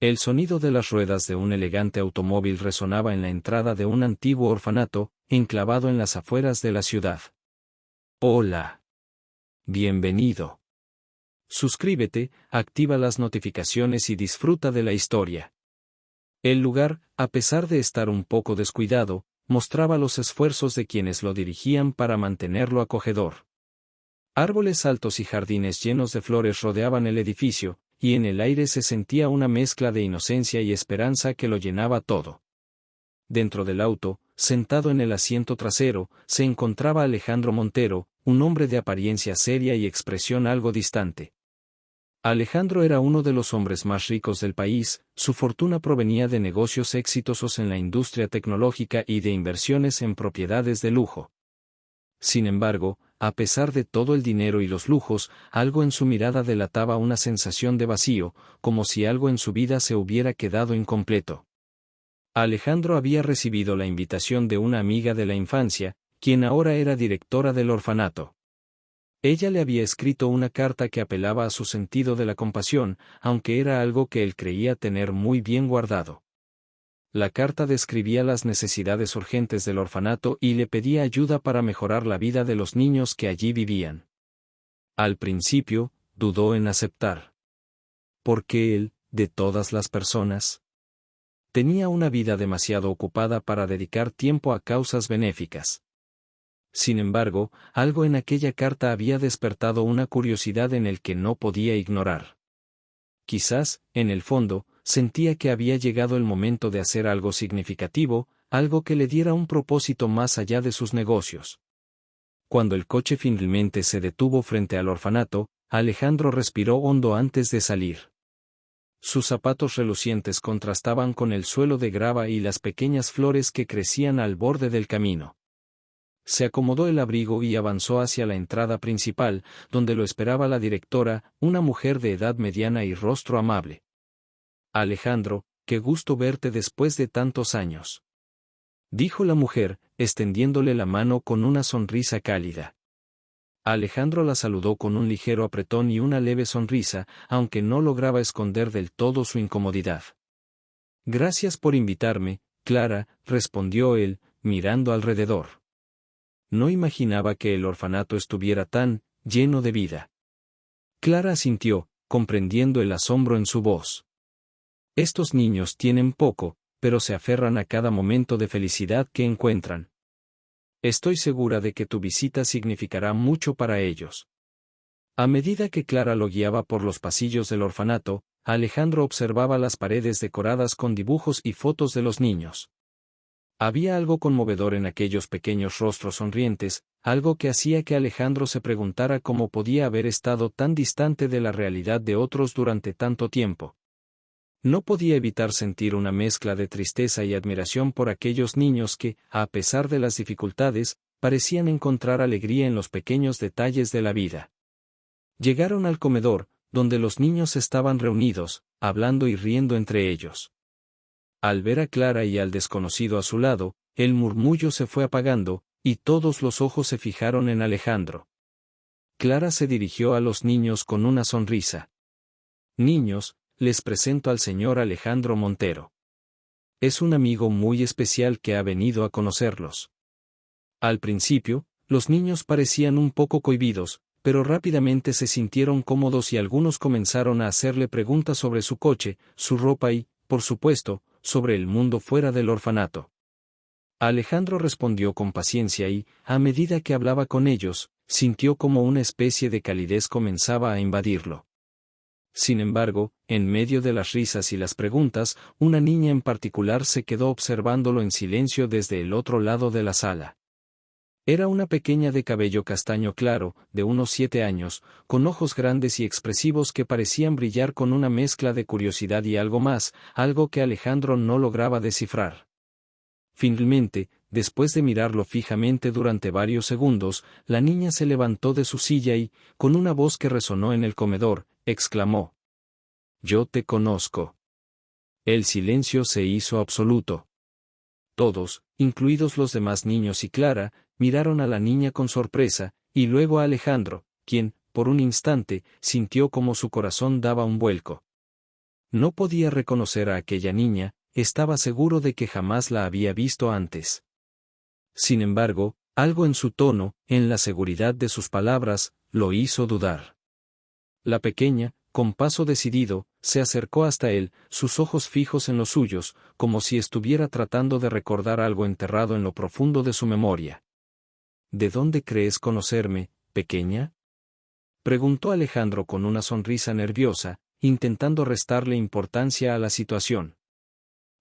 El sonido de las ruedas de un elegante automóvil resonaba en la entrada de un antiguo orfanato, enclavado en las afueras de la ciudad. Hola. Bienvenido. Suscríbete, activa las notificaciones y disfruta de la historia. El lugar, a pesar de estar un poco descuidado, mostraba los esfuerzos de quienes lo dirigían para mantenerlo acogedor. Árboles altos y jardines llenos de flores rodeaban el edificio, y en el aire se sentía una mezcla de inocencia y esperanza que lo llenaba todo. Dentro del auto, sentado en el asiento trasero, se encontraba Alejandro Montero, un hombre de apariencia seria y expresión algo distante. Alejandro era uno de los hombres más ricos del país, su fortuna provenía de negocios exitosos en la industria tecnológica y de inversiones en propiedades de lujo. Sin embargo, a pesar de todo el dinero y los lujos, algo en su mirada delataba una sensación de vacío, como si algo en su vida se hubiera quedado incompleto. Alejandro había recibido la invitación de una amiga de la infancia, quien ahora era directora del orfanato. Ella le había escrito una carta que apelaba a su sentido de la compasión, aunque era algo que él creía tener muy bien guardado. La carta describía las necesidades urgentes del orfanato y le pedía ayuda para mejorar la vida de los niños que allí vivían. Al principio, dudó en aceptar. Porque él, de todas las personas, tenía una vida demasiado ocupada para dedicar tiempo a causas benéficas. Sin embargo, algo en aquella carta había despertado una curiosidad en el que no podía ignorar. Quizás, en el fondo, sentía que había llegado el momento de hacer algo significativo, algo que le diera un propósito más allá de sus negocios. Cuando el coche finalmente se detuvo frente al orfanato, Alejandro respiró hondo antes de salir. Sus zapatos relucientes contrastaban con el suelo de grava y las pequeñas flores que crecían al borde del camino. Se acomodó el abrigo y avanzó hacia la entrada principal, donde lo esperaba la directora, una mujer de edad mediana y rostro amable. Alejandro, qué gusto verte después de tantos años, dijo la mujer, extendiéndole la mano con una sonrisa cálida. Alejandro la saludó con un ligero apretón y una leve sonrisa, aunque no lograba esconder del todo su incomodidad. Gracias por invitarme, Clara, respondió él, mirando alrededor. No imaginaba que el orfanato estuviera tan lleno de vida. Clara asintió, comprendiendo el asombro en su voz. Estos niños tienen poco, pero se aferran a cada momento de felicidad que encuentran. Estoy segura de que tu visita significará mucho para ellos. A medida que Clara lo guiaba por los pasillos del orfanato, Alejandro observaba las paredes decoradas con dibujos y fotos de los niños. Había algo conmovedor en aquellos pequeños rostros sonrientes, algo que hacía que Alejandro se preguntara cómo podía haber estado tan distante de la realidad de otros durante tanto tiempo. No podía evitar sentir una mezcla de tristeza y admiración por aquellos niños que, a pesar de las dificultades, parecían encontrar alegría en los pequeños detalles de la vida. Llegaron al comedor, donde los niños estaban reunidos, hablando y riendo entre ellos. Al ver a Clara y al desconocido a su lado, el murmullo se fue apagando, y todos los ojos se fijaron en Alejandro. Clara se dirigió a los niños con una sonrisa. Niños, les presento al señor Alejandro Montero. Es un amigo muy especial que ha venido a conocerlos. Al principio, los niños parecían un poco cohibidos, pero rápidamente se sintieron cómodos y algunos comenzaron a hacerle preguntas sobre su coche, su ropa y, por supuesto, sobre el mundo fuera del orfanato. Alejandro respondió con paciencia y, a medida que hablaba con ellos, sintió como una especie de calidez comenzaba a invadirlo. Sin embargo, en medio de las risas y las preguntas, una niña en particular se quedó observándolo en silencio desde el otro lado de la sala. Era una pequeña de cabello castaño claro, de unos 7 años, con ojos grandes y expresivos que parecían brillar con una mezcla de curiosidad y algo más, algo que Alejandro no lograba descifrar. Finalmente, después de mirarlo fijamente durante varios segundos, la niña se levantó de su silla y, con una voz que resonó en el comedor, exclamó: «Yo te conozco». El silencio se hizo absoluto. Todos, incluidos los demás niños y Clara, miraron a la niña con sorpresa, y luego a Alejandro, quien, por un instante, sintió como su corazón daba un vuelco. No podía reconocer a aquella niña, estaba seguro de que jamás la había visto antes. Sin embargo, algo en su tono, en la seguridad de sus palabras, lo hizo dudar. La pequeña, con paso decidido, se acercó hasta él, sus ojos fijos en los suyos, como si estuviera tratando de recordar algo enterrado en lo profundo de su memoria. ¿De dónde crees conocerme, pequeña? Preguntó Alejandro con una sonrisa nerviosa, intentando restarle importancia a la situación.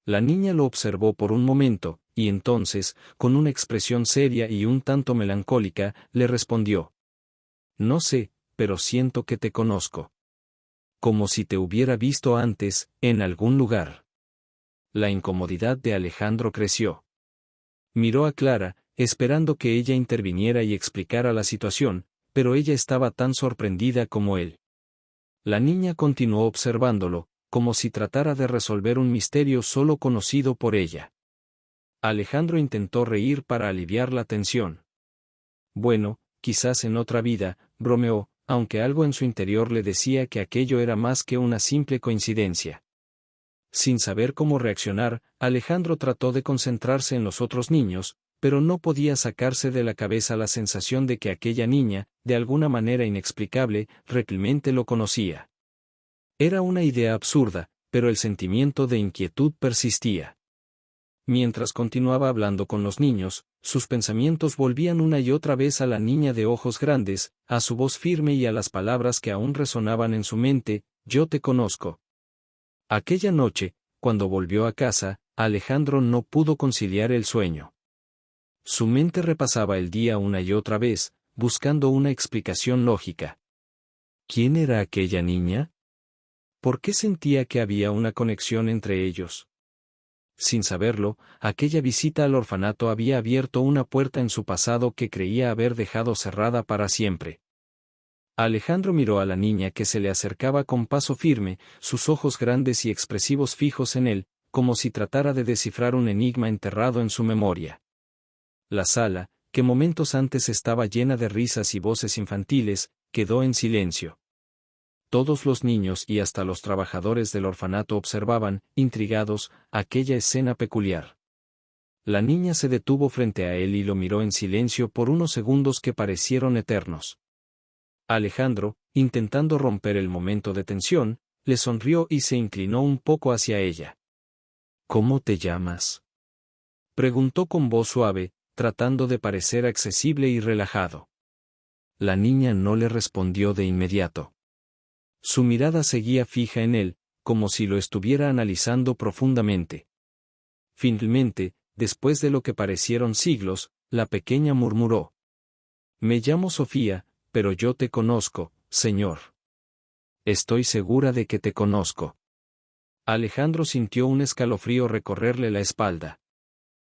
La niña lo observó por un momento, y entonces, con una expresión seria y un tanto melancólica, le respondió. No sé, pero siento que te conozco. Como si te hubiera visto antes, en algún lugar. La incomodidad de Alejandro creció. Miró a Clara, esperando que ella interviniera y explicara la situación, pero ella estaba tan sorprendida como él. La niña continuó observándolo, como si tratara de resolver un misterio solo conocido por ella. Alejandro intentó reír para aliviar la tensión. Bueno, quizás en otra vida, bromeó, aunque algo en su interior le decía que aquello era más que una simple coincidencia. Sin saber cómo reaccionar, Alejandro trató de concentrarse en los otros niños, pero no podía sacarse de la cabeza la sensación de que aquella niña, de alguna manera inexplicable, realmente lo conocía. Era una idea absurda, pero el sentimiento de inquietud persistía. Mientras continuaba hablando con los niños, sus pensamientos volvían una y otra vez a la niña de ojos grandes, a su voz firme y a las palabras que aún resonaban en su mente, yo te conozco. Aquella noche, cuando volvió a casa, Alejandro no pudo conciliar el sueño. Su mente repasaba el día una y otra vez, buscando una explicación lógica. ¿Quién era aquella niña? ¿Por qué sentía que había una conexión entre ellos? Sin saberlo, aquella visita al orfanato había abierto una puerta en su pasado que creía haber dejado cerrada para siempre. Alejandro miró a la niña que se le acercaba con paso firme, sus ojos grandes y expresivos fijos en él, como si tratara de descifrar un enigma enterrado en su memoria. La sala, que momentos antes estaba llena de risas y voces infantiles, quedó en silencio. Todos los niños y hasta los trabajadores del orfanato observaban, intrigados, aquella escena peculiar. La niña se detuvo frente a él y lo miró en silencio por unos segundos que parecieron eternos. Alejandro, intentando romper el momento de tensión, le sonrió y se inclinó un poco hacia ella. ¿Cómo te llamas? Preguntó con voz suave, tratando de parecer accesible y relajado. La niña no le respondió de inmediato. Su mirada seguía fija en él, como si lo estuviera analizando profundamente. Finalmente, después de lo que parecieron siglos, la pequeña murmuró. Me llamo Sofía, pero yo te conozco, señor. Estoy segura de que te conozco. Alejandro sintió un escalofrío recorrerle la espalda.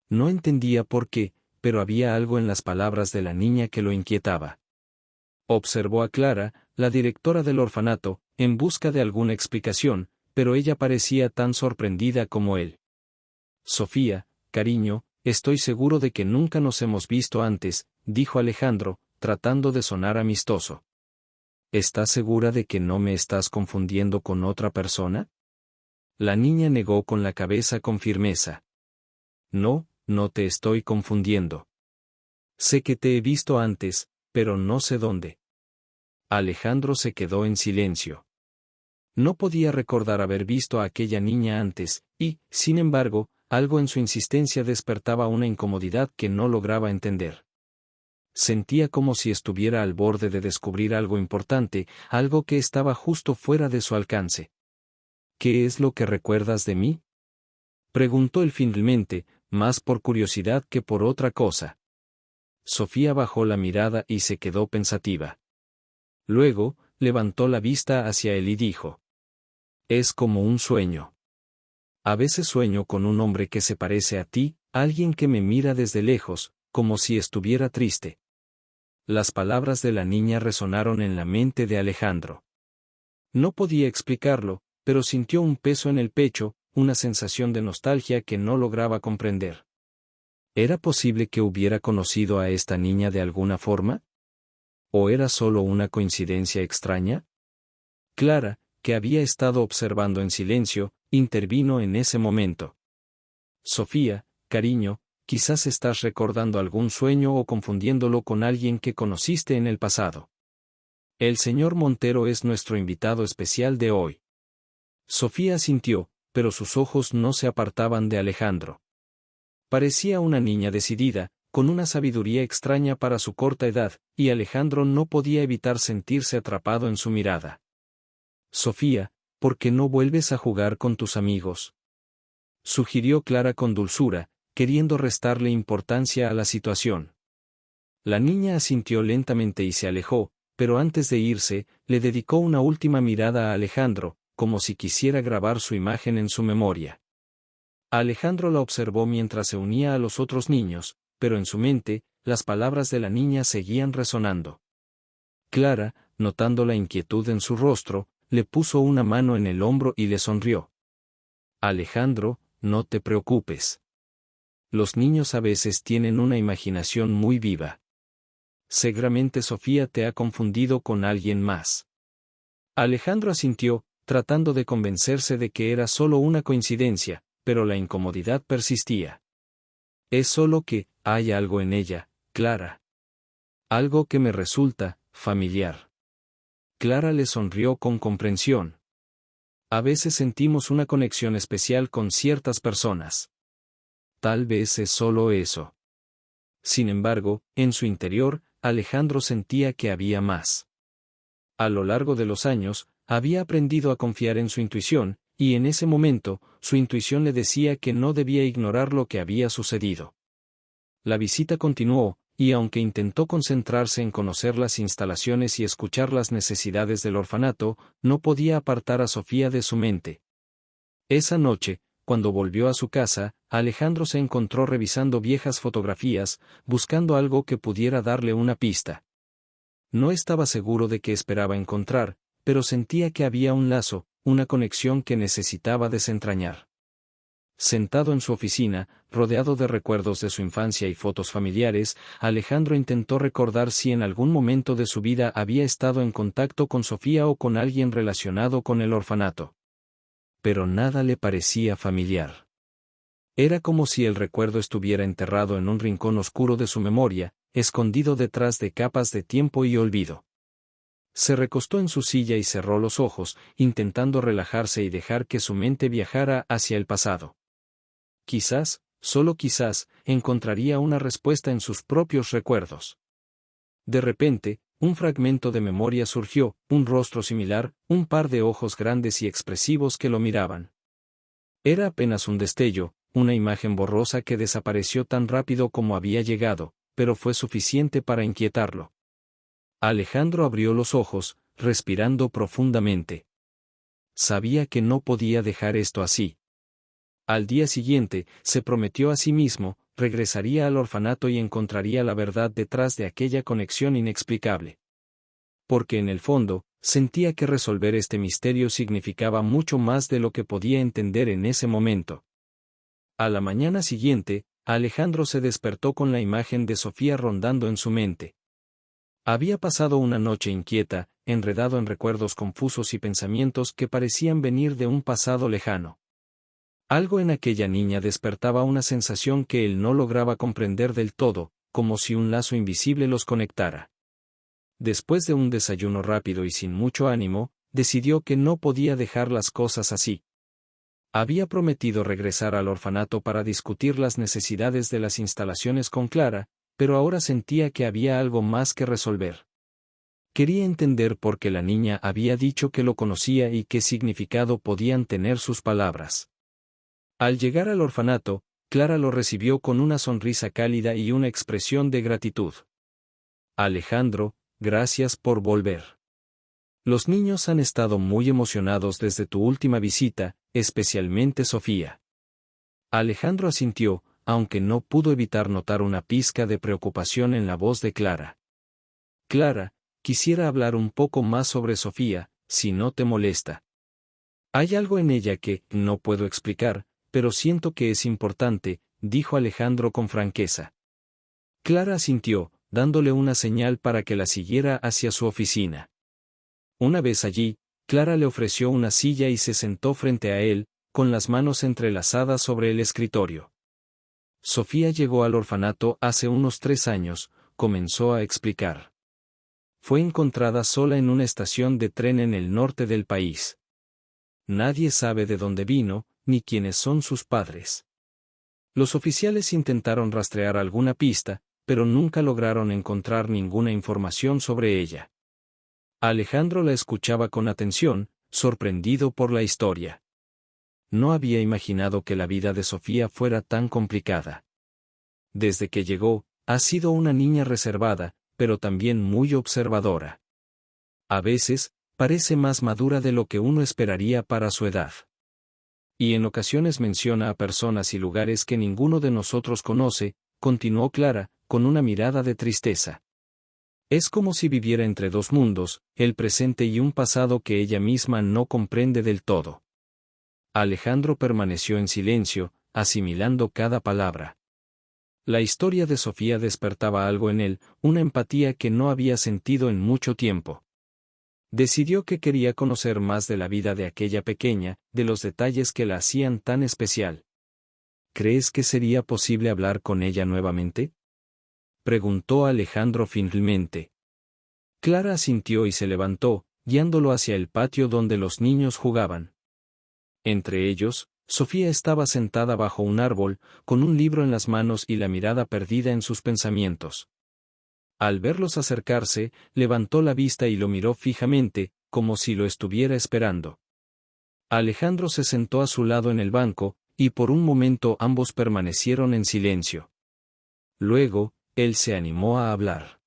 No entendía por qué, pero había algo en las palabras de la niña que lo inquietaba. Observó a Clara, la directora del orfanato, en busca de alguna explicación, pero ella parecía tan sorprendida como él. Sofía, cariño, estoy seguro de que nunca nos hemos visto antes, dijo Alejandro, tratando de sonar amistoso. ¿Estás segura de que no me estás confundiendo con otra persona? La niña negó con la cabeza con firmeza. No, no te estoy confundiendo. Sé que te he visto antes, pero no sé dónde. Alejandro se quedó en silencio. No podía recordar haber visto a aquella niña antes, y, sin embargo, algo en su insistencia despertaba una incomodidad que no lograba entender. Sentía como si estuviera al borde de descubrir algo importante, algo que estaba justo fuera de su alcance. ¿Qué es lo que recuerdas de mí? Preguntó él finalmente, más por curiosidad que por otra cosa. Sofía bajó la mirada y se quedó pensativa. Luego, levantó la vista hacia él y dijo. Es como un sueño. A veces sueño con un hombre que se parece a ti, alguien que me mira desde lejos, como si estuviera triste. Las palabras de la niña resonaron en la mente de Alejandro. No podía explicarlo, pero sintió un peso en el pecho, una sensación de nostalgia que no lograba comprender. ¿Era posible que hubiera conocido a esta niña de alguna forma? ¿O era solo una coincidencia extraña? Clara, que había estado observando en silencio, intervino en ese momento. Sofía, cariño, quizás estás recordando algún sueño o confundiéndolo con alguien que conociste en el pasado. El señor Montero es nuestro invitado especial de hoy. Sofía asintió, pero sus ojos no se apartaban de Alejandro. Parecía una niña decidida, con una sabiduría extraña para su corta edad, y Alejandro no podía evitar sentirse atrapado en su mirada. Sofía, ¿por qué no vuelves a jugar con tus amigos?, sugirió Clara con dulzura, queriendo restarle importancia a la situación. La niña asintió lentamente y se alejó, pero antes de irse, le dedicó una última mirada a Alejandro, como si quisiera grabar su imagen en su memoria. Alejandro la observó mientras se unía a los otros niños, pero en su mente, las palabras de la niña seguían resonando. Clara, notando la inquietud en su rostro, le puso una mano en el hombro y le sonrió. Alejandro, no te preocupes. Los niños a veces tienen una imaginación muy viva. Seguramente Sofía te ha confundido con alguien más. Alejandro asintió, tratando de convencerse de que era solo una coincidencia, pero la incomodidad persistía. Es solo que, hay algo en ella, Clara. Algo que me resulta familiar. Clara le sonrió con comprensión. A veces sentimos una conexión especial con ciertas personas. Tal vez es solo eso. Sin embargo, en su interior, Alejandro sentía que había más. A lo largo de los años, había aprendido a confiar en su intuición, y en ese momento, su intuición le decía que no debía ignorar lo que había sucedido. La visita continuó, y aunque intentó concentrarse en conocer las instalaciones y escuchar las necesidades del orfanato, no podía apartar a Sofía de su mente. Esa noche, cuando volvió a su casa, Alejandro se encontró revisando viejas fotografías, buscando algo que pudiera darle una pista. No estaba seguro de qué esperaba encontrar, pero sentía que había un lazo, una conexión que necesitaba desentrañar. Sentado en su oficina, rodeado de recuerdos de su infancia y fotos familiares, Alejandro intentó recordar si en algún momento de su vida había estado en contacto con Sofía o con alguien relacionado con el orfanato. Pero nada le parecía familiar. Era como si el recuerdo estuviera enterrado en un rincón oscuro de su memoria, escondido detrás de capas de tiempo y olvido. Se recostó en su silla y cerró los ojos, intentando relajarse y dejar que su mente viajara hacia el pasado. Quizás, solo quizás, encontraría una respuesta en sus propios recuerdos. De repente, un fragmento de memoria surgió, un rostro similar, un par de ojos grandes y expresivos que lo miraban. Era apenas un destello, una imagen borrosa que desapareció tan rápido como había llegado, pero fue suficiente para inquietarlo. Alejandro abrió los ojos, respirando profundamente. Sabía que no podía dejar esto así. Al día siguiente, se prometió a sí mismo, regresaría al orfanato y encontraría la verdad detrás de aquella conexión inexplicable. Porque en el fondo, sentía que resolver este misterio significaba mucho más de lo que podía entender en ese momento. A la mañana siguiente, Alejandro se despertó con la imagen de Sofía rondando en su mente. Había pasado una noche inquieta, enredado en recuerdos confusos y pensamientos que parecían venir de un pasado lejano. Algo en aquella niña despertaba una sensación que él no lograba comprender del todo, como si un lazo invisible los conectara. Después de un desayuno rápido y sin mucho ánimo, decidió que no podía dejar las cosas así. Había prometido regresar al orfanato para discutir las necesidades de las instalaciones con Clara, pero ahora sentía que había algo más que resolver. Quería entender por qué la niña había dicho que lo conocía y qué significado podían tener sus palabras. Al llegar al orfanato, Clara lo recibió con una sonrisa cálida y una expresión de gratitud. Alejandro, gracias por volver. Los niños han estado muy emocionados desde tu última visita, especialmente Sofía. Alejandro asintió, aunque no pudo evitar notar una pizca de preocupación en la voz de Clara. Clara, quisiera hablar un poco más sobre Sofía, si no te molesta. Hay algo en ella que no puedo explicar, pero siento que es importante, dijo Alejandro con franqueza. Clara asintió, dándole una señal para que la siguiera hacia su oficina. Una vez allí, Clara le ofreció una silla y se sentó frente a él, con las manos entrelazadas sobre el escritorio. Sofía llegó al orfanato hace unos 3 años, comenzó a explicar. Fue encontrada sola en una estación de tren en el norte del país. Nadie sabe de dónde vino, ni quiénes son sus padres. Los oficiales intentaron rastrear alguna pista, pero nunca lograron encontrar ninguna información sobre ella. Alejandro la escuchaba con atención, sorprendido por la historia. No había imaginado que la vida de Sofía fuera tan complicada. Desde que llegó, ha sido una niña reservada, pero también muy observadora. A veces, parece más madura de lo que uno esperaría para su edad. Y en ocasiones menciona a personas y lugares que ninguno de nosotros conoce, continuó Clara, con una mirada de tristeza. Es como si viviera entre dos mundos, el presente y un pasado que ella misma no comprende del todo. Alejandro permaneció en silencio, asimilando cada palabra. La historia de Sofía despertaba algo en él, una empatía que no había sentido en mucho tiempo. Decidió que quería conocer más de la vida de aquella pequeña, de los detalles que la hacían tan especial. ¿Crees que sería posible hablar con ella nuevamente?, preguntó Alejandro finalmente. Clara asintió y se levantó, guiándolo hacia el patio donde los niños jugaban. Entre ellos, Sofía estaba sentada bajo un árbol, con un libro en las manos y la mirada perdida en sus pensamientos. Al verlos acercarse, levantó la vista y lo miró fijamente, como si lo estuviera esperando. Alejandro se sentó a su lado en el banco, y por un momento ambos permanecieron en silencio. Luego, él se animó a hablar.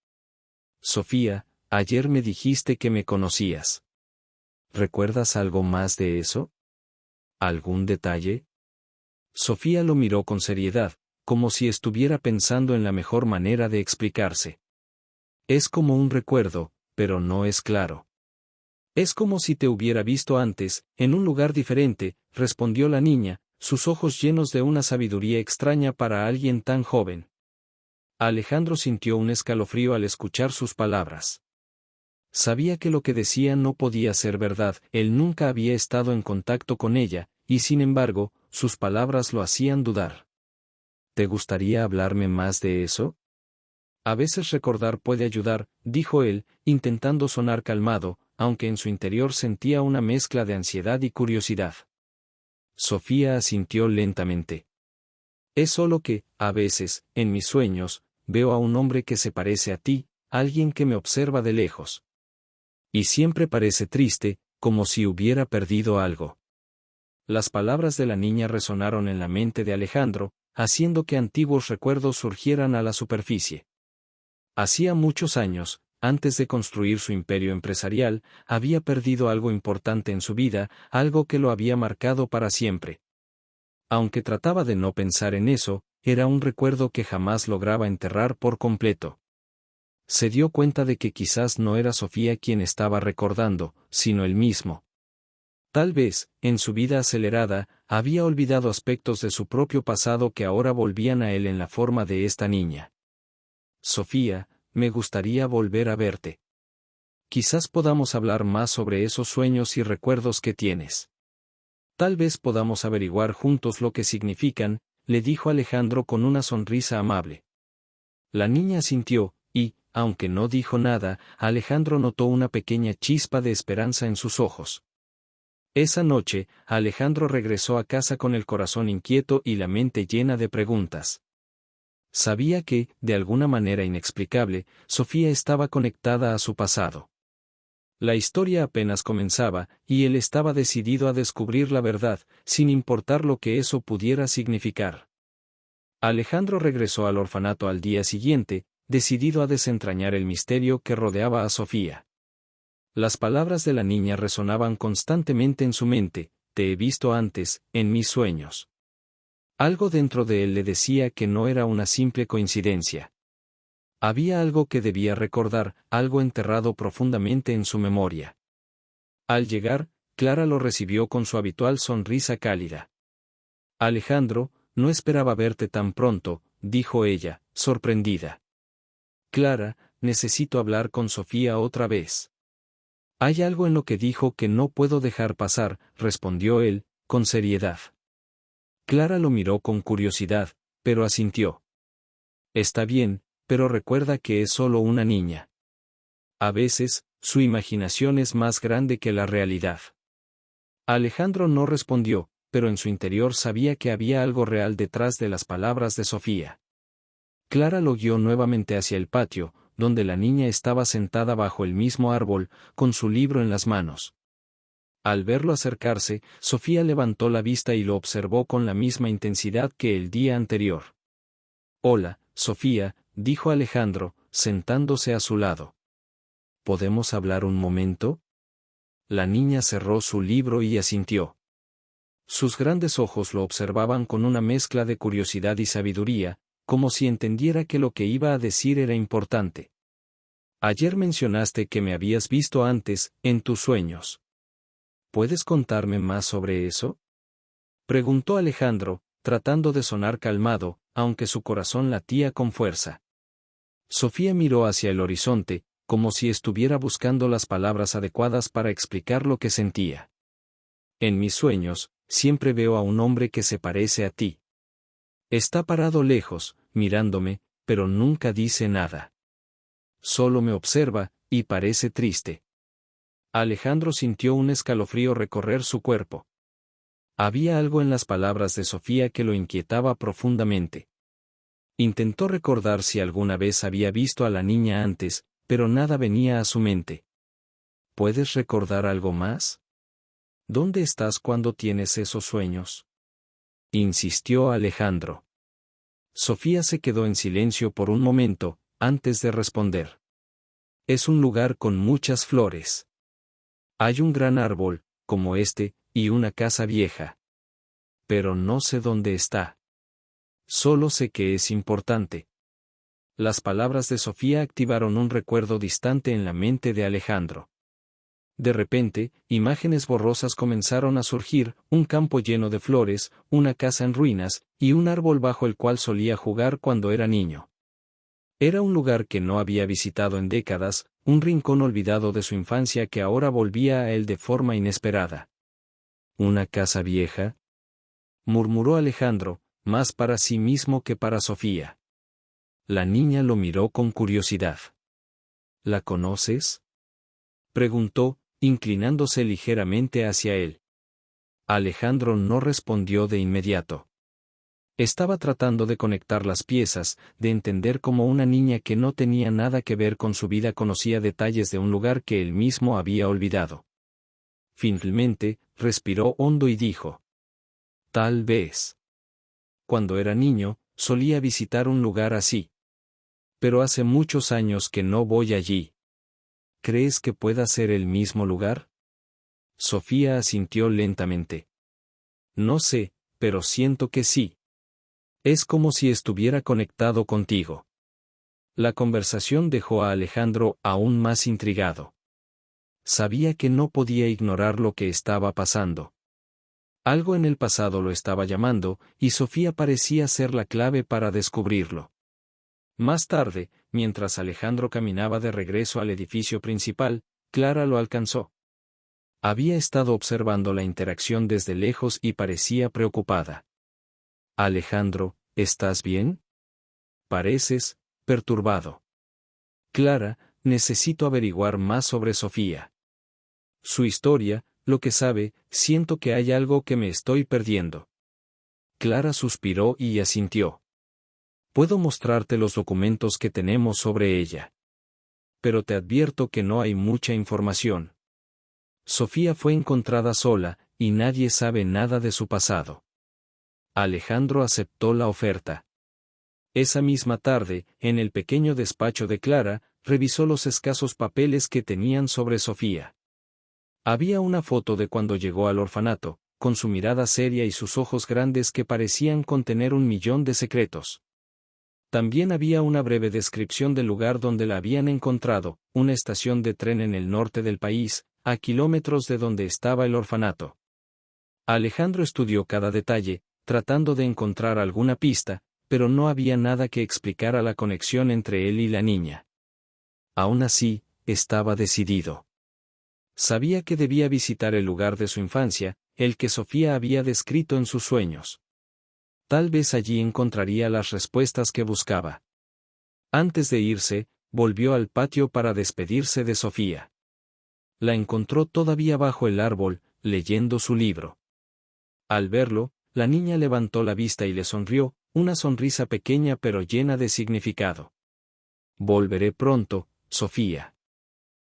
Sofía, ayer me dijiste que me conocías. ¿Recuerdas algo más de eso? ¿Algún detalle? Sofía lo miró con seriedad, como si estuviera pensando en la mejor manera de explicarse. Es como un recuerdo, pero no es claro. Es como si te hubiera visto antes, en un lugar diferente, respondió la niña, sus ojos llenos de una sabiduría extraña para alguien tan joven. Alejandro sintió un escalofrío al escuchar sus palabras. Sabía que lo que decía no podía ser verdad, él nunca había estado en contacto con ella, y sin embargo, sus palabras lo hacían dudar. ¿Te gustaría hablarme más de eso? A veces recordar puede ayudar, dijo él, intentando sonar calmado, aunque en su interior sentía una mezcla de ansiedad y curiosidad. Sofía asintió lentamente. Es solo que, a veces, en mis sueños, veo a un hombre que se parece a ti, alguien que me observa de lejos. Y siempre parece triste, como si hubiera perdido algo. Las palabras de la niña resonaron en la mente de Alejandro, haciendo que antiguos recuerdos surgieran a la superficie. Hacía muchos años, antes de construir su imperio empresarial, había perdido algo importante en su vida, algo que lo había marcado para siempre. Aunque trataba de no pensar en eso, era un recuerdo que jamás lograba enterrar por completo. Se dio cuenta de que quizás no era Sofía quien estaba recordando, sino él mismo. Tal vez, en su vida acelerada, había olvidado aspectos de su propio pasado que ahora volvían a él en la forma de esta niña. Sofía, me gustaría volver a verte. Quizás podamos hablar más sobre esos sueños y recuerdos que tienes. Tal vez podamos averiguar juntos lo que significan, le dijo Alejandro con una sonrisa amable. La niña asintió, y, aunque no dijo nada, Alejandro notó una pequeña chispa de esperanza en sus ojos. Esa noche, Alejandro regresó a casa con el corazón inquieto y la mente llena de preguntas. Sabía que, de alguna manera inexplicable, Sofía estaba conectada a su pasado. La historia apenas comenzaba, y él estaba decidido a descubrir la verdad, sin importar lo que eso pudiera significar. Alejandro regresó al orfanato al día siguiente, decidido a desentrañar el misterio que rodeaba a Sofía. Las palabras de la niña resonaban constantemente en su mente: te he visto antes, en mis sueños. Algo dentro de él le decía que no era una simple coincidencia. Había algo que debía recordar, algo enterrado profundamente en su memoria. Al llegar, Clara lo recibió con su habitual sonrisa cálida. Alejandro, no esperaba verte tan pronto, dijo ella, sorprendida. Clara, necesito hablar con Sofía otra vez. Hay algo en lo que dijo que no puedo dejar pasar, respondió él, con seriedad. Clara lo miró con curiosidad, pero asintió. Está bien, pero recuerda que es solo una niña. A veces, su imaginación es más grande que la realidad. Alejandro no respondió, pero en su interior sabía que había algo real detrás de las palabras de Sofía. Clara lo guió nuevamente hacia el patio, donde la niña estaba sentada bajo el mismo árbol, con su libro en las manos. Al verlo acercarse, Sofía levantó la vista y lo observó con la misma intensidad que el día anterior. «Hola, Sofía», dijo Alejandro, sentándose a su lado. «¿Podemos hablar un momento?» La niña cerró su libro y asintió. Sus grandes ojos lo observaban con una mezcla de curiosidad y sabiduría, como si entendiera que lo que iba a decir era importante. «Ayer mencionaste que me habías visto antes, en tus sueños. ¿Puedes contarme más sobre eso?», preguntó Alejandro, tratando de sonar calmado, aunque su corazón latía con fuerza. Sofía miró hacia el horizonte, como si estuviera buscando las palabras adecuadas para explicar lo que sentía. «En mis sueños, siempre veo a un hombre que se parece a ti. Está parado lejos, mirándome, pero nunca dice nada. Solo me observa, y parece triste». Alejandro sintió un escalofrío recorrer su cuerpo. Había algo en las palabras de Sofía que lo inquietaba profundamente. Intentó recordar si alguna vez había visto a la niña antes, pero nada venía a su mente. «¿Puedes recordar algo más? ¿Dónde estás cuando tienes esos sueños?», insistió Alejandro. Sofía se quedó en silencio por un momento, antes de responder. «Es un lugar con muchas flores. Hay un gran árbol, como este, y una casa vieja. Pero no sé dónde está. Solo sé que es importante». Las palabras de Sofía activaron un recuerdo distante en la mente de Alejandro. De repente, imágenes borrosas comenzaron a surgir, un campo lleno de flores, una casa en ruinas, y un árbol bajo el cual solía jugar cuando era niño. Era un lugar que no había visitado en décadas, un rincón olvidado de su infancia que ahora volvía a él de forma inesperada. «¿Una casa vieja?», murmuró Alejandro, más para sí mismo que para Sofía. La niña lo miró con curiosidad. «¿La conoces?», preguntó, inclinándose ligeramente hacia él. Alejandro no respondió de inmediato. Estaba tratando de conectar las piezas, de entender cómo una niña que no tenía nada que ver con su vida conocía detalles de un lugar que él mismo había olvidado. Finalmente, respiró hondo y dijo: «Tal vez. Cuando era niño, solía visitar un lugar así. Pero hace muchos años que no voy allí. ¿Crees que pueda ser el mismo lugar?». Sofía asintió lentamente. «No sé, pero siento que sí. Es como si estuviera conectado contigo». La conversación dejó a Alejandro aún más intrigado. Sabía que no podía ignorar lo que estaba pasando. Algo en el pasado lo estaba llamando, y Sofía parecía ser la clave para descubrirlo. Más tarde, mientras Alejandro caminaba de regreso al edificio principal, Clara lo alcanzó. Había estado observando la interacción desde lejos y parecía preocupada. «Alejandro, ¿estás bien? Pareces perturbado». «Clara, necesito averiguar más sobre Sofía. Su historia, lo que sabe, siento que hay algo que me estoy perdiendo». Clara suspiró y asintió. «Puedo mostrarte los documentos que tenemos sobre ella. Pero te advierto que no hay mucha información. Sofía fue encontrada sola, y nadie sabe nada de su pasado». Alejandro aceptó la oferta. Esa misma tarde, en el pequeño despacho de Clara, revisó los escasos papeles que tenían sobre Sofía. Había una foto de cuando llegó al orfanato, con su mirada seria y sus ojos grandes que parecían contener 1.000.000 de secretos. También había una breve descripción del lugar donde la habían encontrado, una estación de tren en el norte del país, a kilómetros de donde estaba el orfanato. Alejandro estudió cada detalle, tratando de encontrar alguna pista, pero no había nada que explicara la conexión entre él y la niña. Aún así, estaba decidido. Sabía que debía visitar el lugar de su infancia, el que Sofía había descrito en sus sueños. Tal vez allí encontraría las respuestas que buscaba. Antes de irse, volvió al patio para despedirse de Sofía. La encontró todavía bajo el árbol, leyendo su libro. Al verlo, la niña levantó la vista y le sonrió, una sonrisa pequeña pero llena de significado. Volveré pronto, Sofía.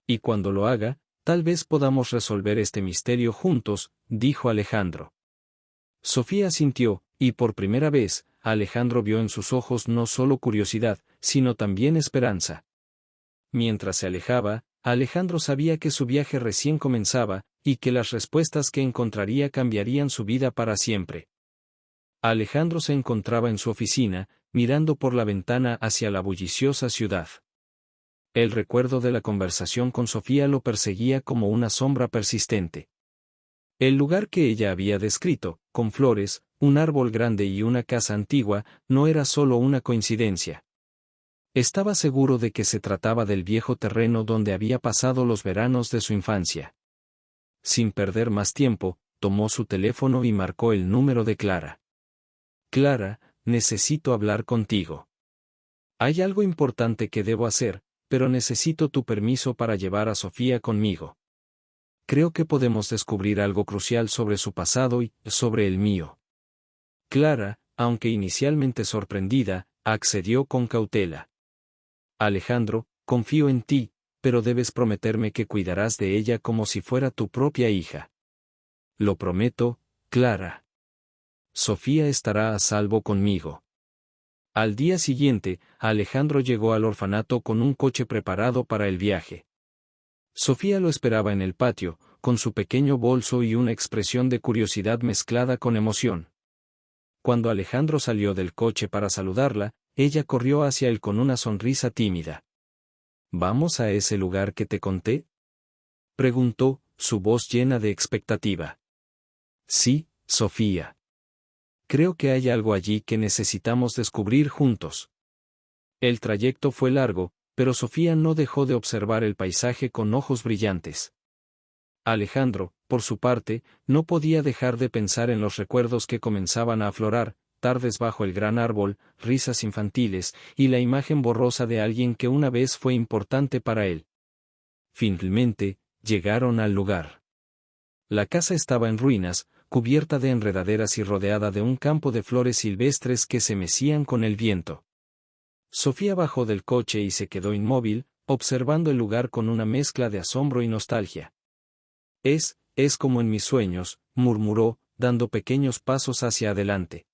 Y cuando lo haga, tal vez podamos resolver este misterio juntos, dijo Alejandro. Sofía asintió, y por primera vez, Alejandro vio en sus ojos no solo curiosidad, sino también esperanza. Mientras se alejaba, Alejandro sabía que su viaje recién comenzaba, y que las respuestas que encontraría cambiarían su vida para siempre. Alejandro se encontraba en su oficina, mirando por la ventana hacia la bulliciosa ciudad. El recuerdo de la conversación con Sofía lo perseguía como una sombra persistente. El lugar que ella había descrito, con flores, un árbol grande y una casa antigua, no era solo una coincidencia. Estaba seguro de que se trataba del viejo terreno donde había pasado los veranos de su infancia. Sin perder más tiempo, tomó su teléfono y marcó el número de Clara. Clara, necesito hablar contigo. Hay algo importante que debo hacer, pero necesito tu permiso para llevar a Sofía conmigo. Creo que podemos descubrir algo crucial sobre su pasado y sobre el mío. Clara, aunque inicialmente sorprendida, accedió con cautela. Alejandro, confío en ti, pero debes prometerme que cuidarás de ella como si fuera tu propia hija. Lo prometo, Clara. Sofía estará a salvo conmigo. Al día siguiente, Alejandro llegó al orfanato con un coche preparado para el viaje. Sofía lo esperaba en el patio, con su pequeño bolso y una expresión de curiosidad mezclada con emoción. Cuando Alejandro salió del coche para saludarla, ella corrió hacia él con una sonrisa tímida. ¿Vamos a ese lugar que te conté?, preguntó, su voz llena de expectativa. Sí, Sofía. Creo que hay algo allí que necesitamos descubrir juntos. El trayecto fue largo, pero Sofía no dejó de observar el paisaje con ojos brillantes. Alejandro, por su parte, no podía dejar de pensar en los recuerdos que comenzaban a aflorar, tardes bajo el gran árbol, risas infantiles, y la imagen borrosa de alguien que una vez fue importante para él. Finalmente, llegaron al lugar. La casa estaba en ruinas, cubierta de enredaderas y rodeada de un campo de flores silvestres que se mecían con el viento. Sofía bajó del coche y se quedó inmóvil, observando el lugar con una mezcla de asombro y nostalgia. Es como en mis sueños, murmuró, dando pequeños pasos hacia adelante.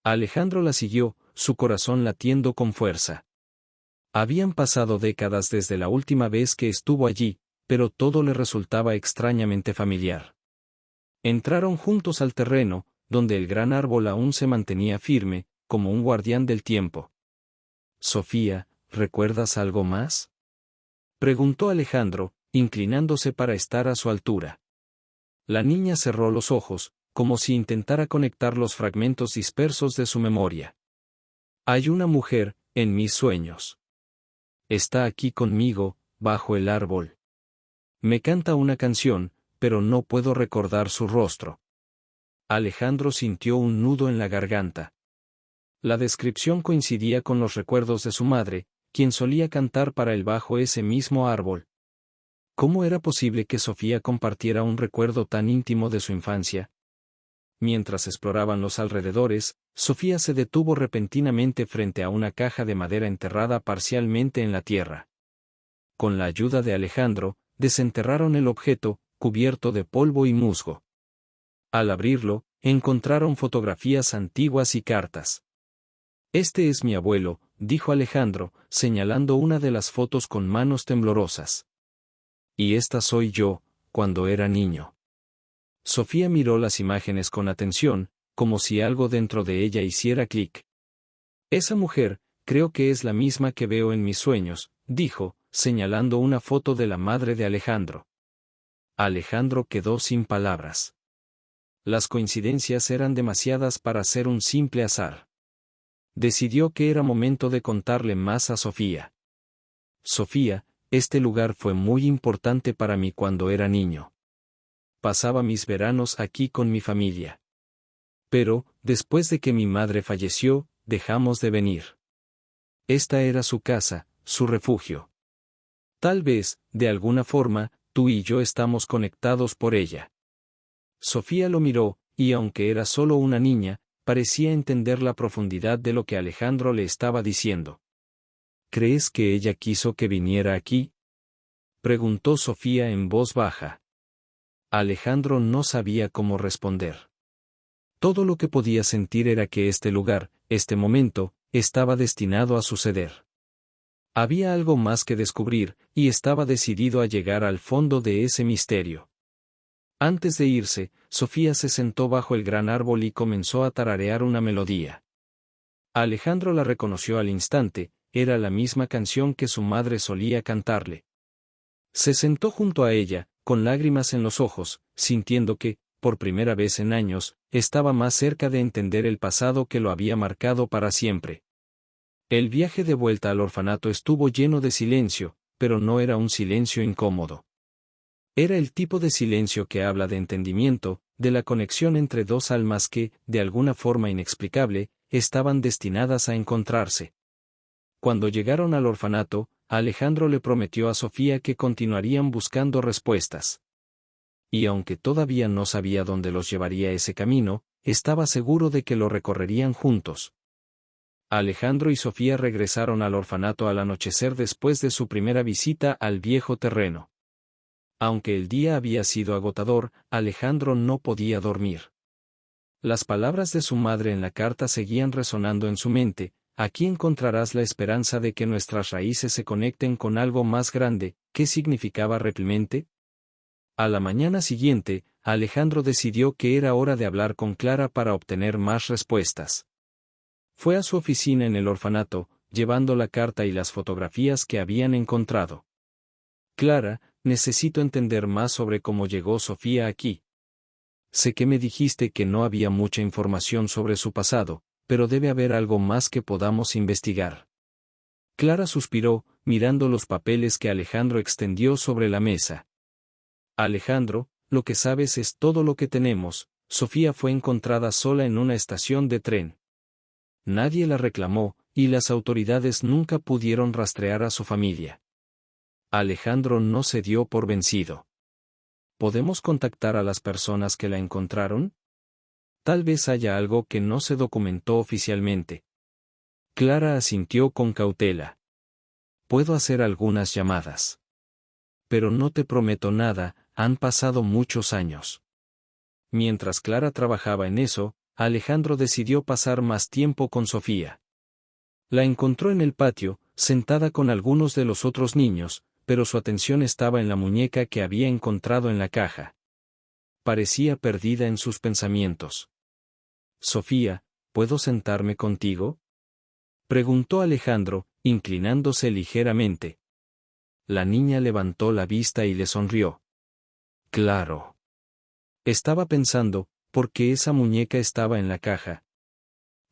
Alejandro la siguió, su corazón latiendo con fuerza. Habían pasado décadas desde la última vez que estuvo allí, pero todo le resultaba extrañamente familiar. Entraron juntos al terreno, donde el gran árbol aún se mantenía firme, como un guardián del tiempo. Sofía, ¿recuerdas algo más?, preguntó Alejandro, inclinándose para estar a su altura. La niña cerró los ojos, como si intentara conectar los fragmentos dispersos de su memoria. Hay una mujer, en mis sueños. Está aquí conmigo, bajo el árbol. Me canta una canción, pero no puedo recordar su rostro. Alejandro sintió un nudo en la garganta. La descripción coincidía con los recuerdos de su madre, quien solía cantar para él bajo ese mismo árbol. ¿Cómo era posible que Sofía compartiera un recuerdo tan íntimo de su infancia? Mientras exploraban los alrededores, Sofía se detuvo repentinamente frente a una caja de madera enterrada parcialmente en la tierra. Con la ayuda de Alejandro, desenterraron el objeto, cubierto de polvo y musgo. Al abrirlo, encontraron fotografías antiguas y cartas. Este es mi abuelo, dijo Alejandro, señalando una de las fotos con manos temblorosas. Y esta soy yo, cuando era niño. Sofía miró las imágenes con atención, como si algo dentro de ella hiciera clic. Esa mujer, creo que es la misma que veo en mis sueños, dijo, señalando una foto de la madre de Alejandro. Alejandro quedó sin palabras. Las coincidencias eran demasiadas para ser un simple azar. Decidió que era momento de contarle más a Sofía. Sofía, este lugar fue muy importante para mí cuando era niño. Pasaba mis veranos aquí con mi familia. Pero, después de que mi madre falleció, dejamos de venir. Esta era su casa, su refugio. Tal vez, de alguna forma, tú y yo estamos conectados por ella. Sofía lo miró, y aunque era solo una niña, parecía entender la profundidad de lo que Alejandro le estaba diciendo. ¿Crees que ella quiso que viniera aquí?, preguntó Sofía en voz baja. Alejandro no sabía cómo responder. Todo lo que podía sentir era que este lugar, este momento, estaba destinado a suceder. Había algo más que descubrir, y estaba decidido a llegar al fondo de ese misterio. Antes de irse, Sofía se sentó bajo el gran árbol y comenzó a tararear una melodía. Alejandro la reconoció al instante, era la misma canción que su madre solía cantarle. Se sentó junto a ella, con lágrimas en los ojos, sintiendo que, por primera vez en años, estaba más cerca de entender el pasado que lo había marcado para siempre. El viaje de vuelta al orfanato estuvo lleno de silencio, pero no era un silencio incómodo. Era el tipo de silencio que habla de entendimiento, de la conexión entre dos almas que, de alguna forma inexplicable, estaban destinadas a encontrarse. Cuando llegaron al orfanato, Alejandro le prometió a Sofía que continuarían buscando respuestas. Y aunque todavía no sabía dónde los llevaría ese camino, estaba seguro de que lo recorrerían juntos. Alejandro y Sofía regresaron al orfanato al anochecer después de su primera visita al viejo terreno. Aunque el día había sido agotador, Alejandro no podía dormir. Las palabras de su madre en la carta seguían resonando en su mente: aquí encontrarás la esperanza de que nuestras raíces se conecten con algo más grande. ¿Qué significaba realmente? A la mañana siguiente, Alejandro decidió que era hora de hablar con Clara para obtener más respuestas. Fue a su oficina en el orfanato, llevando la carta y las fotografías que habían encontrado. Clara, necesito entender más sobre cómo llegó Sofía aquí. Sé que me dijiste que no había mucha información sobre su pasado, pero debe haber algo más que podamos investigar. Clara suspiró, mirando los papeles que Alejandro extendió sobre la mesa. Alejandro, lo que sabes es todo lo que tenemos. Sofía fue encontrada sola en una estación de tren. Nadie la reclamó, y las autoridades nunca pudieron rastrear a su familia. Alejandro no se dio por vencido. ¿Podemos contactar a las personas que la encontraron? Tal vez haya algo que no se documentó oficialmente. Clara asintió con cautela. Puedo hacer algunas llamadas. Pero no te prometo nada, han pasado muchos años. Mientras Clara trabajaba en eso, Alejandro decidió pasar más tiempo con Sofía. La encontró en el patio, sentada con algunos de los otros niños, pero su atención estaba en la muñeca que había encontrado en la caja. Parecía perdida en sus pensamientos. Sofía, ¿puedo sentarme contigo?, preguntó Alejandro, inclinándose ligeramente. La niña levantó la vista y le sonrió. Claro. Estaba pensando, ¿por qué esa muñeca estaba en la caja?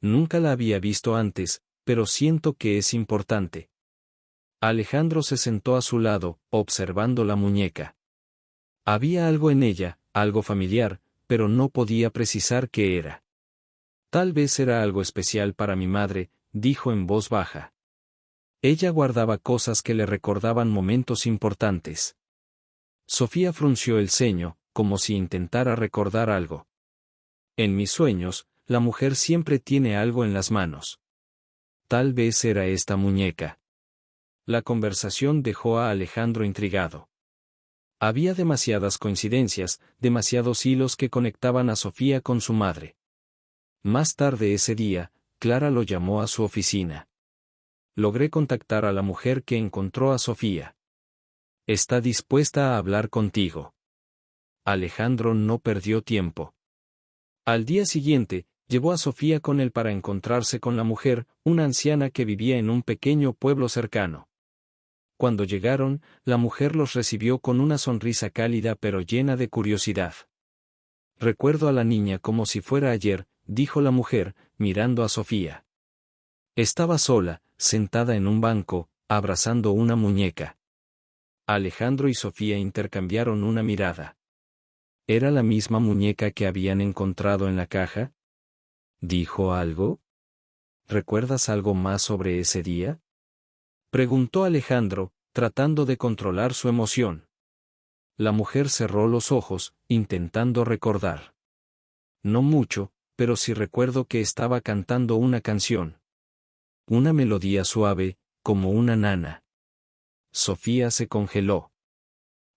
Nunca la había visto antes, pero siento que es importante. Alejandro se sentó a su lado, observando la muñeca. Había algo en ella, algo familiar, pero no podía precisar qué era. Tal vez era algo especial para mi madre, dijo en voz baja. Ella guardaba cosas que le recordaban momentos importantes. Sofía frunció el ceño, como si intentara recordar algo. En mis sueños, la mujer siempre tiene algo en las manos. Tal vez era esta muñeca. La conversación dejó a Alejandro intrigado. Había demasiadas coincidencias, demasiados hilos que conectaban a Sofía con su madre. Más tarde ese día, Clara lo llamó a su oficina. Logré contactar a la mujer que encontró a Sofía. Está dispuesta a hablar contigo. Alejandro no perdió tiempo. Al día siguiente, llevó a Sofía con él para encontrarse con la mujer, una anciana que vivía en un pequeño pueblo cercano. Cuando llegaron, la mujer los recibió con una sonrisa cálida pero llena de curiosidad. Recuerdo a la niña como si fuera ayer, dijo la mujer, mirando a Sofía. Estaba sola, sentada en un banco, abrazando una muñeca. Alejandro y Sofía intercambiaron una mirada. ¿Era la misma muñeca que habían encontrado en la caja? ¿Dijo algo? ¿Recuerdas algo más sobre ese día? Preguntó Alejandro, tratando de controlar su emoción. La mujer cerró los ojos, intentando recordar. No mucho, pero sí recuerdo que estaba cantando una canción. Una melodía suave, como una nana. Sofía se congeló.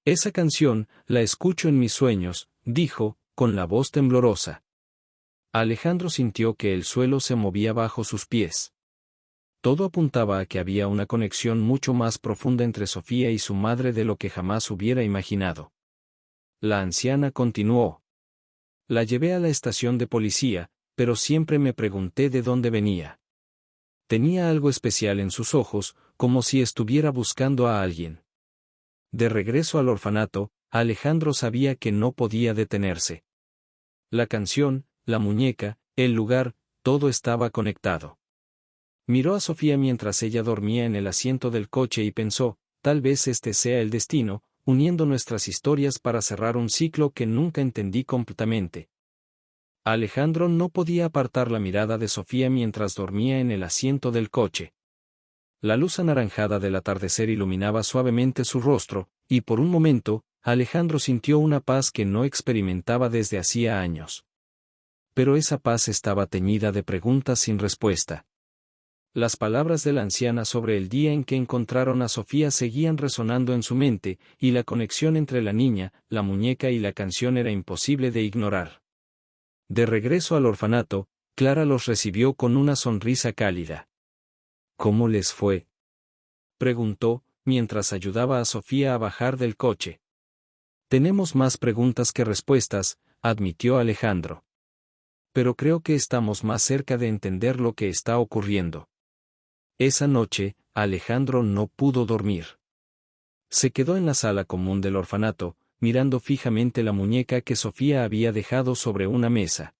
Esa canción, la escucho en mis sueños, dijo, con la voz temblorosa. Alejandro sintió que el suelo se movía bajo sus pies. Todo apuntaba a que había una conexión mucho más profunda entre Sofía y su madre de lo que jamás hubiera imaginado. La anciana continuó. La llevé a la estación de policía, pero siempre me pregunté de dónde venía. Tenía algo especial en sus ojos, como si estuviera buscando a alguien. De regreso al orfanato, Alejandro sabía que no podía detenerse. La canción, la muñeca, el lugar, todo estaba conectado. Miró a Sofía mientras ella dormía en el asiento del coche y pensó, tal vez este sea el destino, uniendo nuestras historias para cerrar un ciclo que nunca entendí completamente. Alejandro no podía apartar la mirada de Sofía mientras dormía en el asiento del coche. La luz anaranjada del atardecer iluminaba suavemente su rostro, y por un momento, Alejandro sintió una paz que no experimentaba desde hacía años. Pero esa paz estaba teñida de preguntas sin respuesta. Las palabras de la anciana sobre el día en que encontraron a Sofía seguían resonando en su mente, y la conexión entre la niña, la muñeca y la canción era imposible de ignorar. De regreso al orfanato, Clara los recibió con una sonrisa cálida. ¿Cómo les fue?, preguntó, mientras ayudaba a Sofía a bajar del coche. Tenemos más preguntas que respuestas, admitió Alejandro. Pero creo que estamos más cerca de entender lo que está ocurriendo. Esa noche, Alejandro no pudo dormir. Se quedó en la sala común del orfanato, mirando fijamente la muñeca que Sofía había dejado sobre una mesa.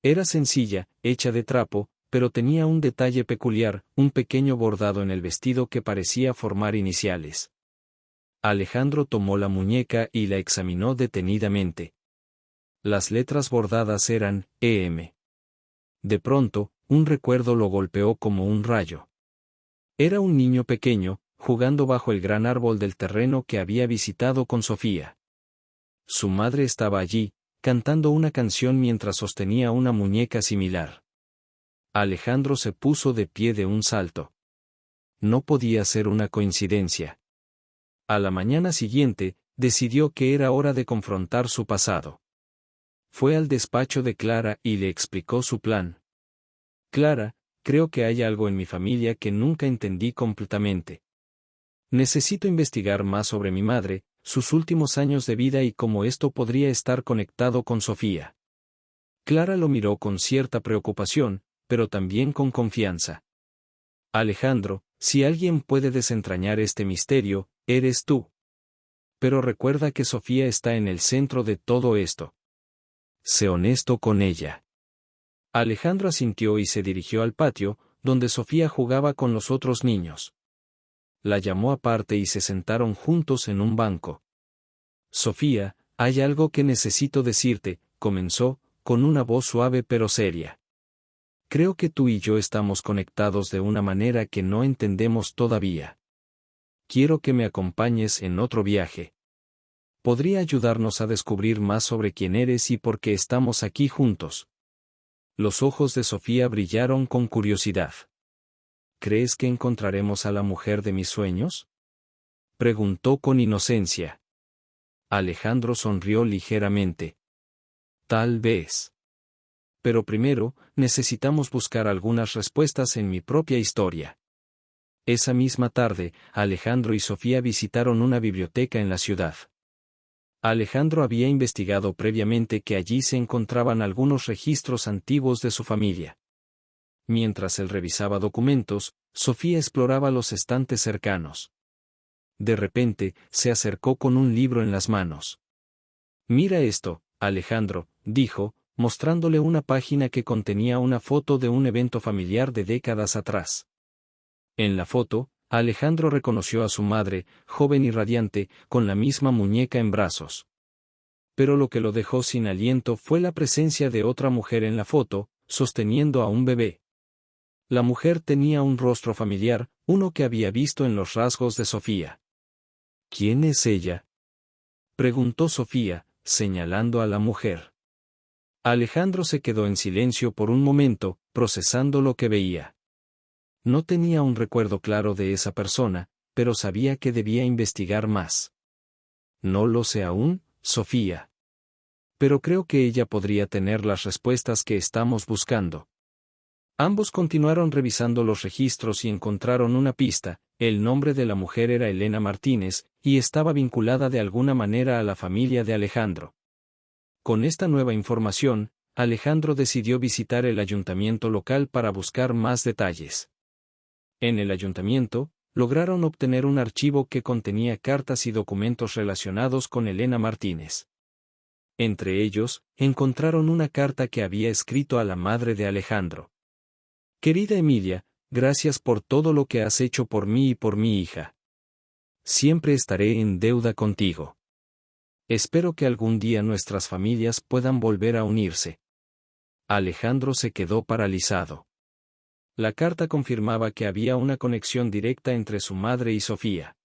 Era sencilla, hecha de trapo, pero tenía un detalle peculiar, un pequeño bordado en el vestido que parecía formar iniciales. Alejandro tomó la muñeca y la examinó detenidamente. Las letras bordadas eran EM. De pronto, un recuerdo lo golpeó como un rayo. Era un niño pequeño, jugando bajo el gran árbol del terreno que había visitado con Sofía. Su madre estaba allí, cantando una canción mientras sostenía una muñeca similar. Alejandro se puso de pie de un salto. No podía ser una coincidencia. A la mañana siguiente, decidió que era hora de confrontar su pasado. Fue al despacho de Clara y le explicó su plan. Clara, creo que hay algo en mi familia que nunca entendí completamente. Necesito investigar más sobre mi madre, sus últimos años de vida y cómo esto podría estar conectado con Sofía. Clara lo miró con cierta preocupación, pero también con confianza. Alejandro, si alguien puede desentrañar este misterio, eres tú. Pero recuerda que Sofía está en el centro de todo esto. Sé honesto con ella. Alejandro asintió y se dirigió al patio, donde Sofía jugaba con los otros niños. La llamó aparte y se sentaron juntos en un banco. Sofía, hay algo que necesito decirte, comenzó, con una voz suave pero seria. Creo que tú y yo estamos conectados de una manera que no entendemos todavía. Quiero que me acompañes en otro viaje. Podría ayudarnos a descubrir más sobre quién eres y por qué estamos aquí juntos. Los ojos de Sofía brillaron con curiosidad. ¿Crees que encontraremos a la mujer de mis sueños?, preguntó con inocencia. Alejandro sonrió ligeramente. Tal vez. Pero primero, necesitamos buscar algunas respuestas en mi propia historia. Esa misma tarde, Alejandro y Sofía visitaron una biblioteca en la ciudad. Alejandro había investigado previamente que allí se encontraban algunos registros antiguos de su familia. Mientras él revisaba documentos, Sofía exploraba los estantes cercanos. De repente, se acercó con un libro en las manos. Mira esto, Alejandro, dijo, mostrándole una página que contenía una foto de un evento familiar de décadas atrás. En la foto, Alejandro reconoció a su madre, joven y radiante, con la misma muñeca en brazos. Pero lo que lo dejó sin aliento fue la presencia de otra mujer en la foto, sosteniendo a un bebé. La mujer tenía un rostro familiar, uno que había visto en los rasgos de Sofía. ¿Quién es ella?, preguntó Sofía, señalando a la mujer. Alejandro se quedó en silencio por un momento, procesando lo que veía. No tenía un recuerdo claro de esa persona, pero sabía que debía investigar más. No lo sé aún, Sofía. Pero creo que ella podría tener las respuestas que estamos buscando. Ambos continuaron revisando los registros y encontraron una pista. El nombre de la mujer era Elena Martínez, y estaba vinculada de alguna manera a la familia de Alejandro. Con esta nueva información, Alejandro decidió visitar el ayuntamiento local para buscar más detalles. En el ayuntamiento, lograron obtener un archivo que contenía cartas y documentos relacionados con Elena Martínez. Entre ellos, encontraron una carta que había escrito a la madre de Alejandro. Querida Emilia, gracias por todo lo que has hecho por mí y por mi hija. Siempre estaré en deuda contigo. Espero que algún día nuestras familias puedan volver a unirse. Alejandro se quedó paralizado. La carta confirmaba que había una conexión directa entre su madre y Sofía.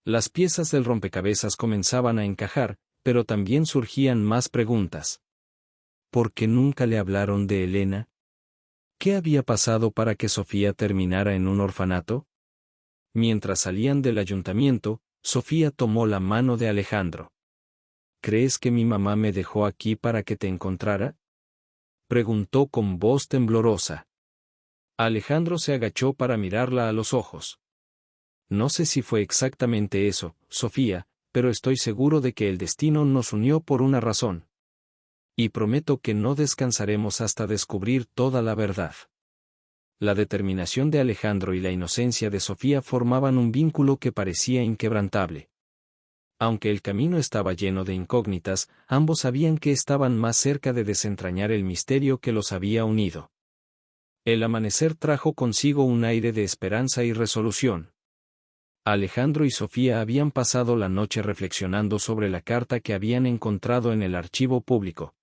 Las piezas del rompecabezas comenzaban a encajar, pero también surgían más preguntas. ¿Por qué nunca le hablaron de Elena? ¿Qué había pasado para que Sofía terminara en un orfanato? Mientras salían del ayuntamiento, Sofía tomó la mano de Alejandro. ¿Crees que mi mamá me dejó aquí para que te encontrara?, preguntó con voz temblorosa. Alejandro se agachó para mirarla a los ojos. No sé si fue exactamente eso, Sofía, pero estoy seguro de que el destino nos unió por una razón. Y prometo que no descansaremos hasta descubrir toda la verdad. La determinación de Alejandro y la inocencia de Sofía formaban un vínculo que parecía inquebrantable. Aunque el camino estaba lleno de incógnitas, ambos sabían que estaban más cerca de desentrañar el misterio que los había unido. El amanecer trajo consigo un aire de esperanza y resolución. Alejandro y Sofía habían pasado la noche reflexionando sobre la carta que habían encontrado en el archivo público.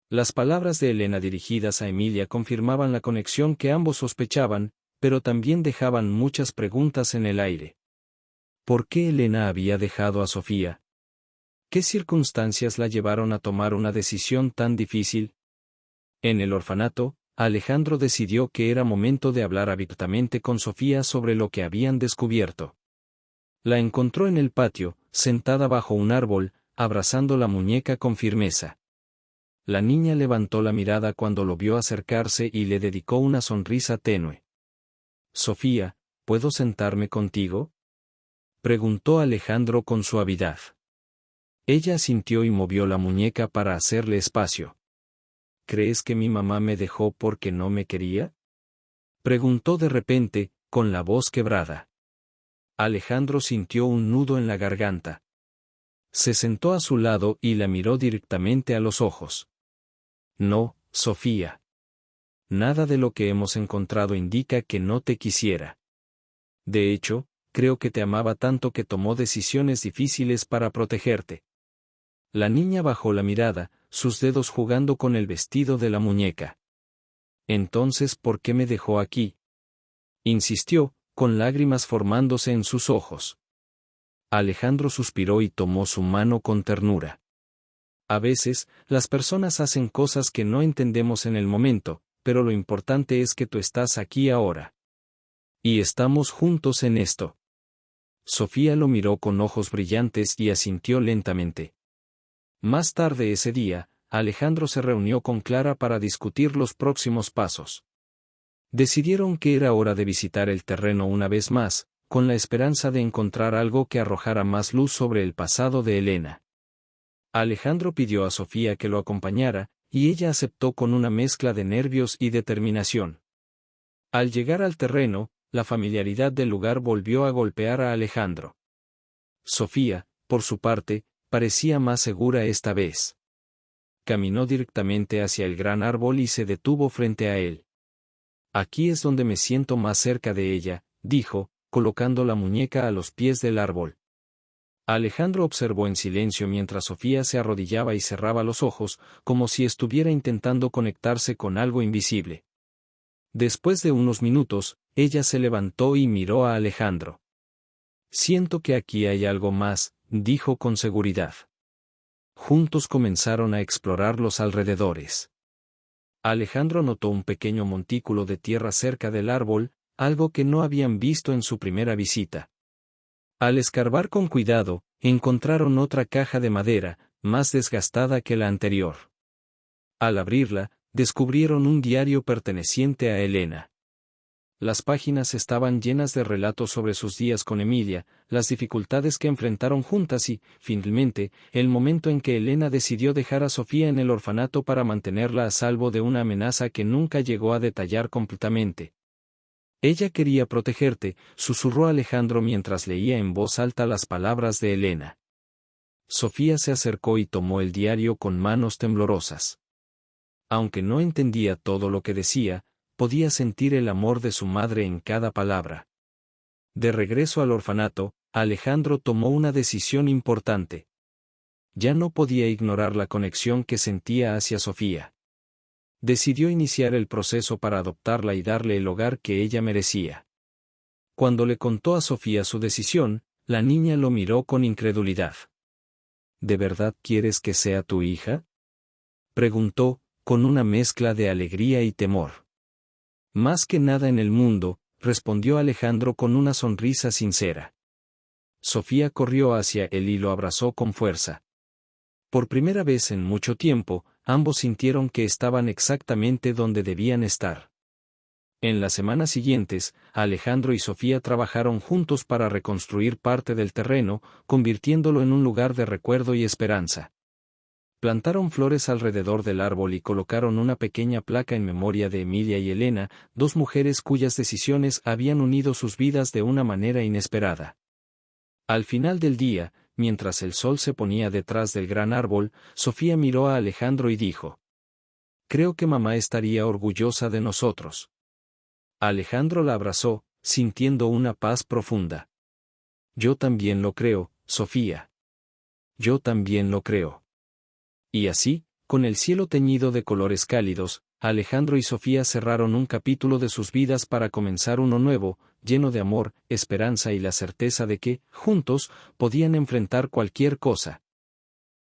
Las palabras de Elena dirigidas a Emilia confirmaban la conexión que ambos sospechaban, pero también dejaban muchas preguntas en el aire. ¿Por qué Elena había dejado a Sofía? ¿Qué circunstancias la llevaron a tomar una decisión tan difícil? En el orfanato, Alejandro decidió que era momento de hablar abiertamente con Sofía sobre lo que habían descubierto. La encontró en el patio, sentada bajo un árbol, abrazando la muñeca con firmeza. La niña levantó la mirada cuando lo vio acercarse y le dedicó una sonrisa tenue. «Sofía, ¿puedo sentarme contigo?», preguntó Alejandro con suavidad. Ella asintió y movió la muñeca para hacerle espacio. «¿Crees que mi mamá me dejó porque no me quería?», preguntó de repente, con la voz quebrada. Alejandro sintió un nudo en la garganta. Se sentó a su lado y la miró directamente a los ojos. «No, Sofía. Nada de lo que hemos encontrado indica que no te quisiera. De hecho, creo que te amaba tanto que tomó decisiones difíciles para protegerte». La niña bajó la mirada, sus dedos jugando con el vestido de la muñeca. «Entonces, ¿por qué me dejó aquí?», insistió, con lágrimas formándose en sus ojos. Alejandro suspiró y tomó su mano con ternura. A veces, las personas hacen cosas que no entendemos en el momento, pero lo importante es que tú estás aquí ahora. Y estamos juntos en esto. Sofía lo miró con ojos brillantes y asintió lentamente. Más tarde ese día, Alejandro se reunió con Clara para discutir los próximos pasos. Decidieron que era hora de visitar el terreno una vez más, con la esperanza de encontrar algo que arrojara más luz sobre el pasado de Elena. Alejandro pidió a Sofía que lo acompañara, y ella aceptó con una mezcla de nervios y determinación. Al llegar al terreno, la familiaridad del lugar volvió a golpear a Alejandro. Sofía, por su parte, parecía más segura esta vez. Caminó directamente hacia el gran árbol y se detuvo frente a él. «Aquí es donde me siento más cerca de ella», dijo, colocando la muñeca a los pies del árbol. Alejandro observó en silencio mientras Sofía se arrodillaba y cerraba los ojos, como si estuviera intentando conectarse con algo invisible. Después de unos minutos, ella se levantó y miró a Alejandro. «Siento que aquí hay algo más», dijo con seguridad. Juntos comenzaron a explorar los alrededores. Alejandro notó un pequeño montículo de tierra cerca del árbol, algo que no habían visto en su primera visita. Al escarbar con cuidado, encontraron otra caja de madera, más desgastada que la anterior. Al abrirla, descubrieron un diario perteneciente a Elena. Las páginas estaban llenas de relatos sobre sus días con Emilia, las dificultades que enfrentaron juntas y, finalmente, el momento en que Elena decidió dejar a Sofía en el orfanato para mantenerla a salvo de una amenaza que nunca llegó a detallar completamente. «Ella quería protegerte», susurró Alejandro mientras leía en voz alta las palabras de Elena. Sofía se acercó y tomó el diario con manos temblorosas. Aunque no entendía todo lo que decía, podía sentir el amor de su madre en cada palabra. De regreso al orfanato, Alejandro tomó una decisión importante. Ya no podía ignorar la conexión que sentía hacia Sofía. Decidió iniciar el proceso para adoptarla y darle el hogar que ella merecía. Cuando le contó a Sofía su decisión, la niña lo miró con incredulidad. «¿De verdad quieres que sea tu hija?», preguntó, con una mezcla de alegría y temor. «Más que nada en el mundo», respondió Alejandro con una sonrisa sincera. Sofía corrió hacia él y lo abrazó con fuerza. Por primera vez en mucho tiempo, ambos sintieron que estaban exactamente donde debían estar. En las semanas siguientes, Alejandro y Sofía trabajaron juntos para reconstruir parte del terreno, convirtiéndolo en un lugar de recuerdo y esperanza. Plantaron flores alrededor del árbol y colocaron una pequeña placa en memoria de Emilia y Elena, dos mujeres cuyas decisiones habían unido sus vidas de una manera inesperada. Al final del día, mientras el sol se ponía detrás del gran árbol, Sofía miró a Alejandro y dijo: «Creo que mamá estaría orgullosa de nosotros». Alejandro la abrazó, sintiendo una paz profunda. «Yo también lo creo, Sofía. Yo también lo creo». Y así, con el cielo teñido de colores cálidos, Alejandro y Sofía cerraron un capítulo de sus vidas para comenzar uno nuevo, lleno de amor, esperanza y la certeza de que, juntos, podían enfrentar cualquier cosa.